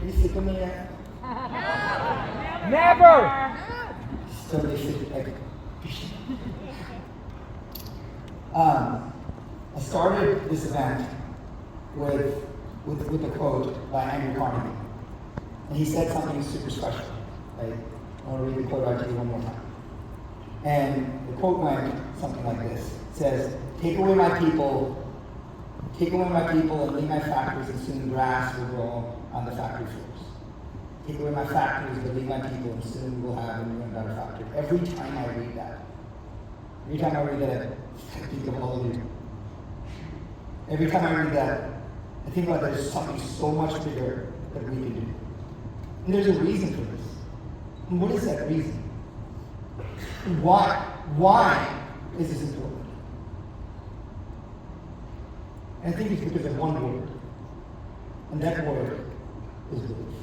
you sleep with me yet? Never! So they sleep like. I started this event with a quote by Andrew Carnegie. And he said something super special. Like, I want to read the quote out to you one more time. And the quote went something like this. It says, take away my people and leave my factories, and soon grass will grow on the factory floors. Take away my factories, but leave my people, and soon we'll have a new and better factory. Every time I read that, I think of all of you. Every time I read that, I think about there's something so much bigger that we can do. And there's a reason for this. And what is that reason? Why? Why is this important? And I think it's because of one word. And that word is belief.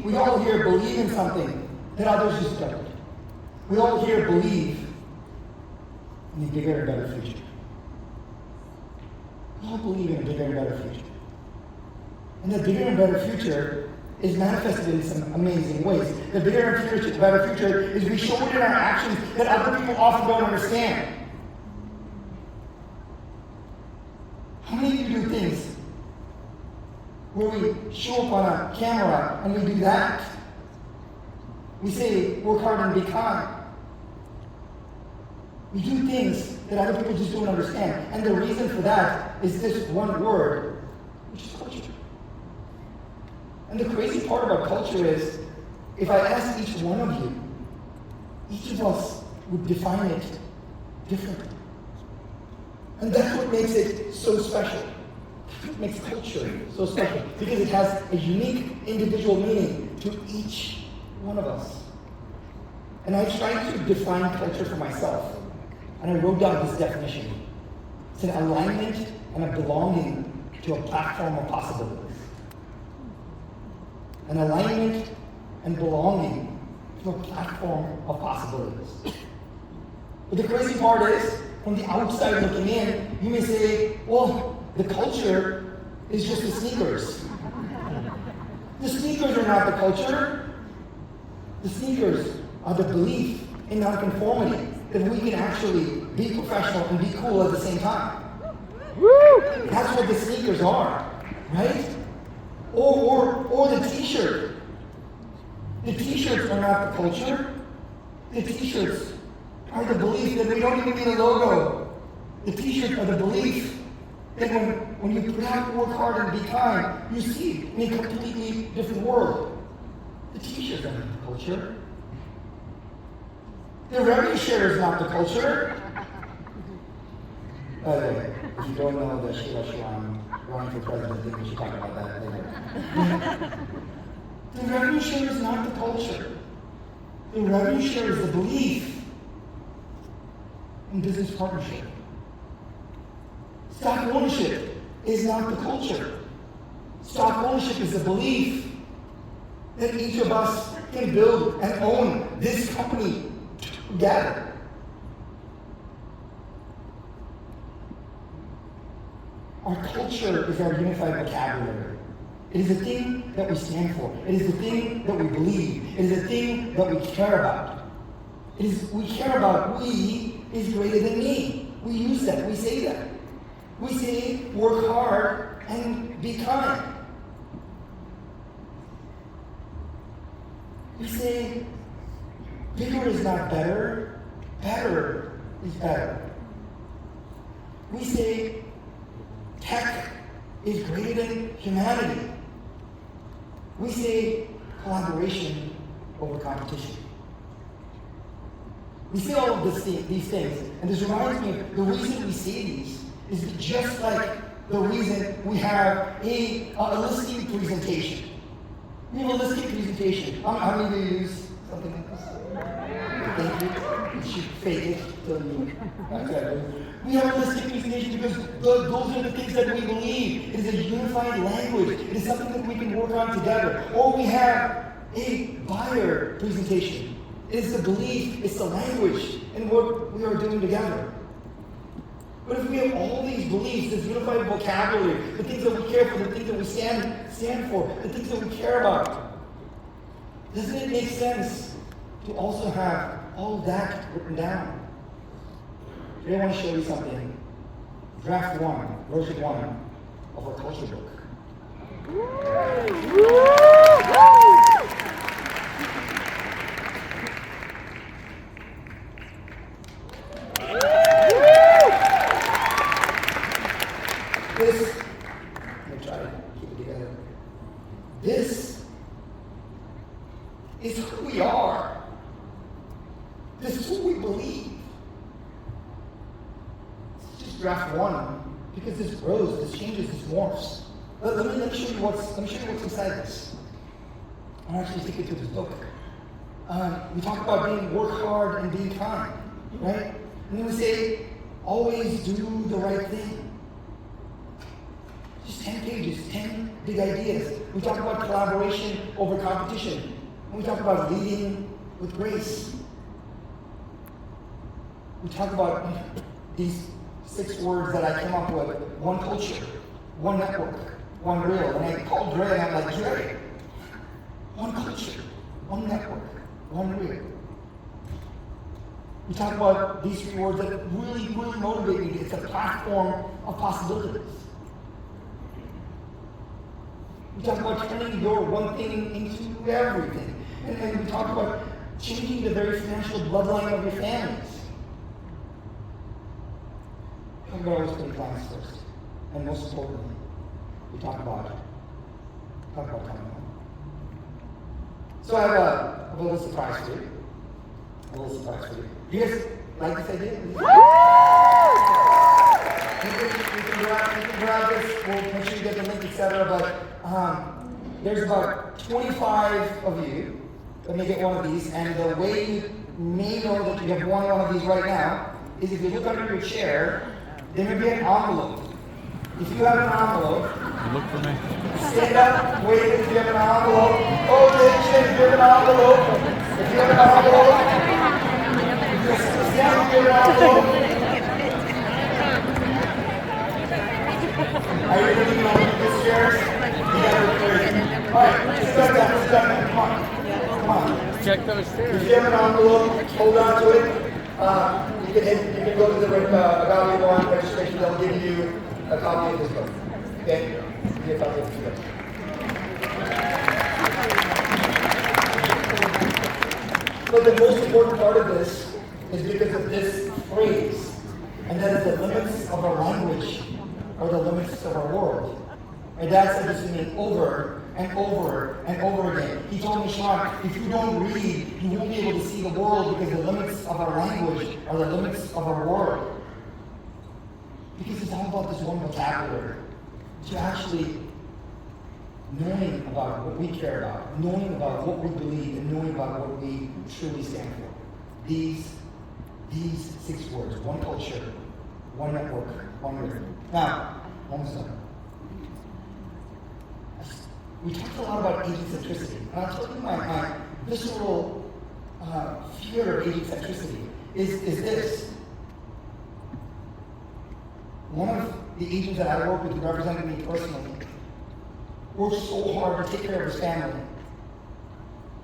We all here believe in something that others just don't. We all here believe in a bigger and better future. We all believe in a bigger and better future. And the bigger and better future is manifested in some amazing ways. The bigger and better future is we show it in our actions that other people often don't understand. How many of you do things where we show up on a camera and we do that? We say, work hard and be kind. We do things that other people just don't understand. And the reason for that is this one word, which is culture. And the crazy part about culture is, if I asked each one of you, each of us would define it differently. And that's what makes it so special. It makes culture so special, because it has a unique individual meaning to each one of us. And I tried to define culture for myself, and I wrote down this definition. It's an alignment and a belonging to a platform of possibilities. An alignment and belonging to a platform of possibilities. But the crazy part is, from the outside looking in, you may say, well, the culture is just the sneakers. The sneakers are not the culture. The sneakers are the belief in nonconformity, that we can actually be professional and be cool at the same time. Woo! That's what the sneakers are, right? Or the t-shirt. The t-shirts are not the culture. The t-shirts are the belief that we don't even need a logo. The t-shirts are the belief that when you put out, work hard and be kind, you see in a completely different world. The t-shirts are not the culture. The revenue share is not the culture. By the way, if you don't know that Sharran running for president, I think we should talk about that later. The revenue share is not the culture. The revenue share is the belief in business partnership. Stock ownership is not the culture. Stock ownership is the belief that each of us can build and own this company together. Our culture is our unified vocabulary. It is the thing that we stand for. It is the thing that we believe. It is the thing that we care about. We care about we is greater than me. We use that. We say that. We say work hard and be kind. We say bigger is not better. Better is better. We say tech is greater than humanity. We say collaboration over competition. We say all of these things, and this reminds me of the reason we say these is just like the reason we have a listing presentation. We have a listing presentation. How many of you use something like this? Thank you. You should fake it till you. We have a listing presentation because those are the things that we believe. It is a unified language. It is something that we can work on together. Or we have a buyer presentation. It is the belief, it's the language, and what we are doing together. But if we have all these beliefs, this unified vocabulary, the things that we care for, the things that we stand for, the things that we care about. Doesn't it make sense to also have all of that written down? Today I want to show you something. Draft 1, version 1 of our culture book. This, let me try to keep it together. This is who we are. This is who we believe. It's just draft 1, because this grows, this changes, this morphs. Let me show you what's inside this. I'll actually take you through this book. We talk about being work hard and being kind, right? And then we say, always do the right thing. Just 10 pages, 10 big ideas. We talk about collaboration over competition. And we talk about leading with grace. We talk about these 6 words that I came up with: one culture, one network, one real. And I called Dre and I'm like, Dre, one culture, one network, one real. We talk about these 3 words that really, really motivate me. It's a platform of possibilities. We talk about turning your one thing into everything. And we talk about changing the very financial bloodline of your families. We talk about always putting clients first. And most importantly, we talk about coming home. So I have a little surprise for you. Do you guys like this idea? You can grab this. We'll make sure you get the link, etc. But there's about 25 of you that may get one of these, and the way you may know that you have one of these right now is if you look under your chair, there may be an envelope. If you have an envelope, look for me. Stand up, wave if you have an envelope. Oh, if you have an envelope. If you have an envelope, stand up, give an envelope. Are you ready to go to this chair? Alright, just back down, come on. Check those stairs. If you have an envelope, hold on to it. You can go to the Agave One registration, they'll give you a copy of this book. Okay? Give you a copy of this book. But the most important part of this is because of this phrase, and that is the limits of our language or the limits of our world. My dad said this to me over and over and over again. He told me, Sharran, if you don't read, you won't be able to see the world because the limits of our language are the limits of our world. Because it's all about this one vocabulary. To actually knowing about what we care about, knowing about what we believe, and knowing about what we truly stand for. These 6 words: one culture, one network, one rhythm. Now, almost done. We talked a lot about agent centricity. And I'll tell you my visceral fear of agent centricity is this. One of the agents that I work with who represented me personally worked so hard to take care of his family.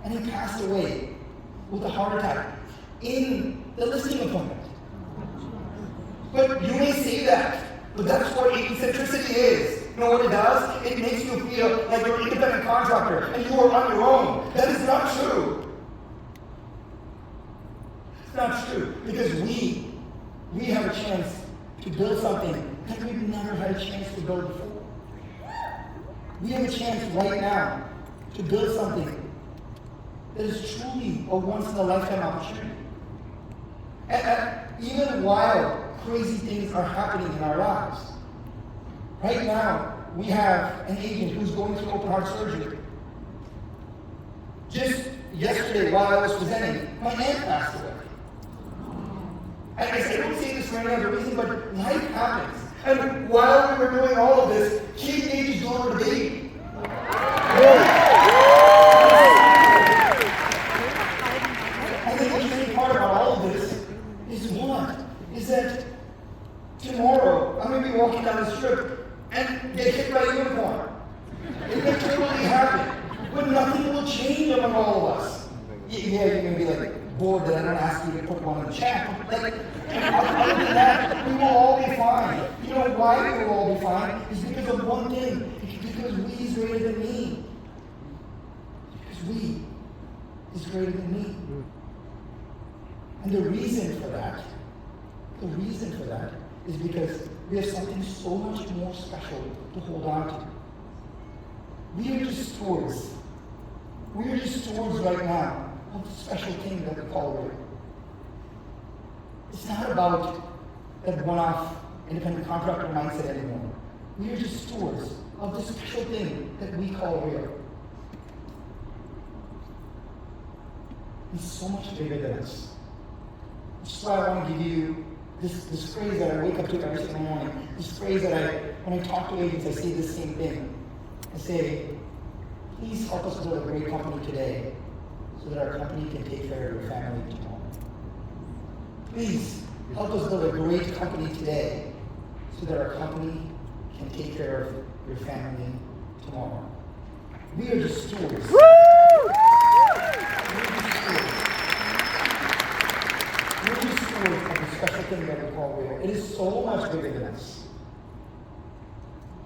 And he passed away with a heart attack in the listing appointment. But you may say that, but that's what agent centricity is. You know what it does? It makes you feel like you're an independent contractor and you are on your own. That is not true. It's not true. Because we have a chance to build something that we've never had a chance to build before. We have a chance right now to build something that is truly a once-in-a-lifetime opportunity. And even while crazy things are happening in our lives, right now, we have an agent who's going through open heart surgery. Just yesterday, while I was presenting, my aunt passed away. I don't say this for any other reason, but life happens. And while we were doing all of this, she engaged to deliver the baby. And the interesting part about all of this is that tomorrow I'm going to be walking down the strip and get hit by a unicorn. Like, other than that, we will all be fine. You know why we will all be fine? It's because of one thing. It's because we is greater than me. Because we is greater than me. And the reason for that is because we have something so much more special to hold on to. We are just stewards. We are just stewards right now of the special thing that we call real. It's not about that one-off independent contractor mindset anymore. We are just stewards of the special thing that we call real. It's so much bigger than us. That's why I want to give you this phrase that I wake up to every single morning. This phrase that when I talk to agents, I say the same thing. I say, please help us build a great company today so that our company can take care of your family tomorrow. Please help us build a great company today so that our company can take care of your family tomorrow. We are just stewards. Woo! We're just stewards of the special thing that we call real. It is so much bigger than us.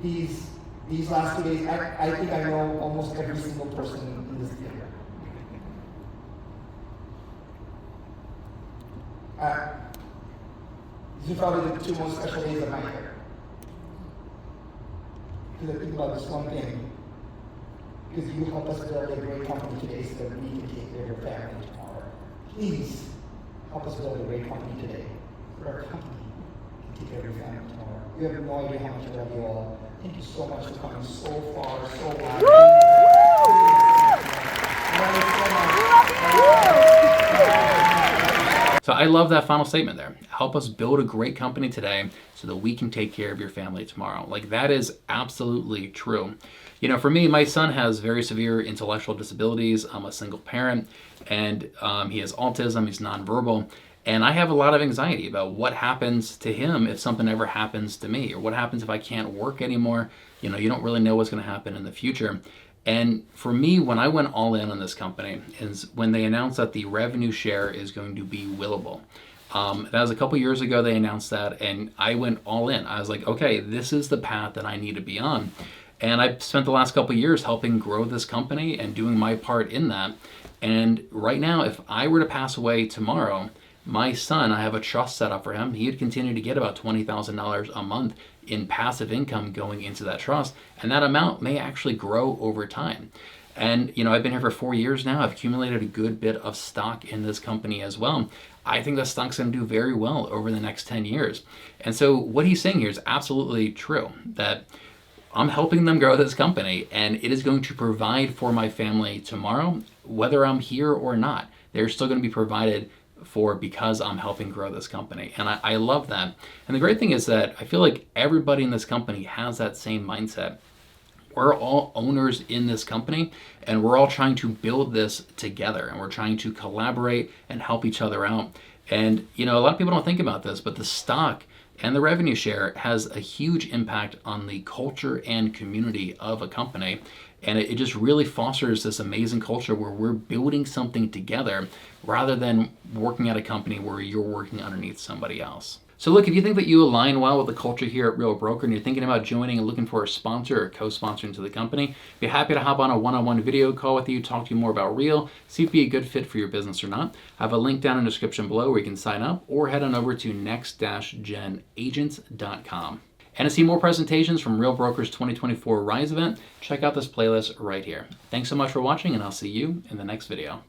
These last 2 days, I think I know almost every single person in this theater. These are probably the 2 most special days of my year. Because I think about this one thing. Because you help us build a great company today so that we can take care of your family tomorrow. Please help us build a great company today so that our company can take care of your family tomorrow. You have no idea how much I love you all. Thank you so much for coming so far, so wide. So I love that final statement there. Help us build a great company today so that we can take care of your family tomorrow. Like, that is absolutely true. You know, for me, my son has very severe intellectual disabilities. I'm a single parent, and he has autism, he's nonverbal. And I have a lot of anxiety about what happens to him if something ever happens to me, or what happens if I can't work anymore. You know, you don't really know what's going to happen in the future. And for me, when I went all in on this company, is when they announced that the revenue share is going to be willable. That was a couple years ago they announced that, and I went all in. I was like, okay, this is the path that I need to be on. And I spent the last couple years helping grow this company and doing my part in that. And right now, if I were to pass away tomorrow, my son, I have a trust set up for him. He would continue to get about $20,000 a month in passive income going into that trust, and that amount may actually grow over time. And you know, I've been here for 4 years now. I've accumulated a good bit of stock in this company as well. I think that stock's going to do very well over the next 10 years. And so what he's saying here is absolutely true, that I'm helping them grow this company, and it is going to provide for my family tomorrow, whether I'm here or not. They're still going to be provided for because I'm helping grow this company. And I love that. And the great thing is that I feel like everybody in this company has that same mindset. We're all owners in this company, and we're all trying to build this together, and we're trying to collaborate and help each other out. And you know, a lot of people don't think about this, but the stock and the revenue share has a huge impact on the culture and community of a company. And it just really fosters this amazing culture where we're building something together rather than working at a company where you're working underneath somebody else. So look, if you think that you align well with the culture here at Real Broker and you're thinking about joining and looking for a sponsor or co-sponsor into the company, be happy to hop on a one-on-one video call with you, talk to you more about Real, see if it'd be a good fit for your business or not. I have a link down in the description below where you can sign up, or head on over to next-genagents.com. And to see more presentations from Real Broker's 2024 Rise event, check out this playlist right here. Thanks so much for watching, and I'll see you in the next video.